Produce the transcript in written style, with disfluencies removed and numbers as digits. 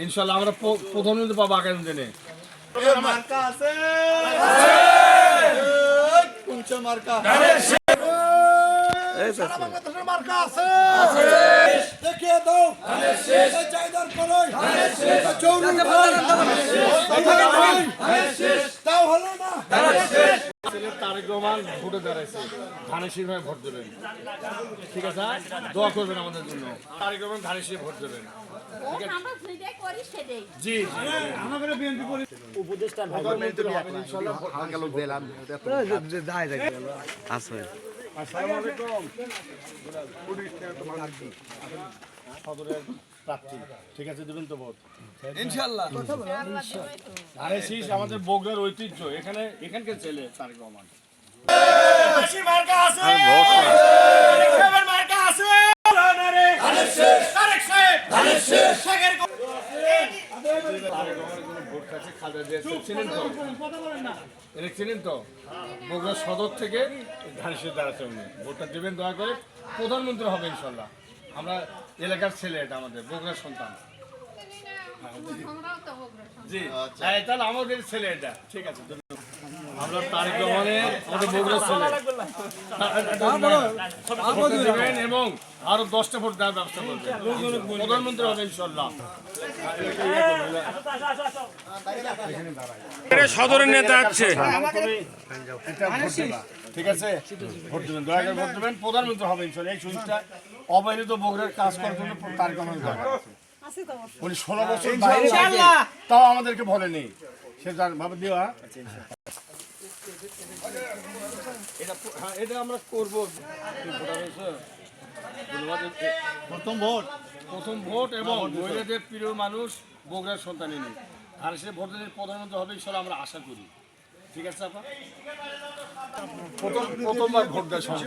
ইনশাআল্লাহ আমরা প্রধানমন্ত্রী পাবো আগামী দিনে। মার্কা আছে কোনটা মার্কা সারা বাংলাদেশের মার্কা আছে দেখিয়ে দাও চাইদার করই চৌরি তাও হলো না তারেক রহমান ভোটে দাঁড়াইছে, ধানের শীষ ভোট দেবেন। ঠিক আছে, দোয়া করবেন আমাদের জন্য। তারেক রহমান ধানের শীষ ভোট দেবেন। জি আমাদের বিএনপি করি উপদেষ্টা আসসালামু আলাইকুম সদরের প্রার্থী। ঠিক আছে, দেবেন তো ভোট ইনশাআল্লাহ। ধানের শীষ আমাদের বগুড়ার ঐতিহ্য, এখানকার ছেলে তারেক রহমান। চিনেন তো বগুড়া সদর থেকে ধানের শীষ দাঁড়াচ্ছে উনি। ভোটটা দেবেন দয়া করে, প্রধানমন্ত্রী হবে ইনশাল্লাহ। আমরা এলাকার ছেলে, এটা আমাদের বগুড়ার সন্তান। জি তাহলে আমাদের ছেলে এটা। ঠিক আছে, আমরা তারেক রহমানের আমাদের বগুড়ার ছেলে দেবেন এবং আরো 10টা ভোট দেওয়ার ব্যবস্থা করবেন। প্রধানমন্ত্রী হবে ইনশাল্লাহ। সদরের নেতা আছে, ঠিক আছে, ভোট দেবেন দয়া করে, ভোট দেবেন। প্রধানমন্ত্রী হবে ইনশাল্লাহ। এই সুযোগটা অবহেলিত বগুড়ার কাজ করার জন্য তারেক রহমান দরকার আছে। উনি 16 বছর বাইরে থেকে তাও আমাদেরকে বলেনি, সে ভাবে দেওয়া। এটা আমরা করবো প্রথম ভোট এবং মহিলাদের প্রিয় মানুষ বগুড়ার সন্তান ইনি। আর সে ভোট দিলে প্রধানমন্ত্রী হবে ইনশাল্লাহ, আমরা আশা করি। ঠিক আছে আপা, প্রথমবার ভোট দেওয়ার সময়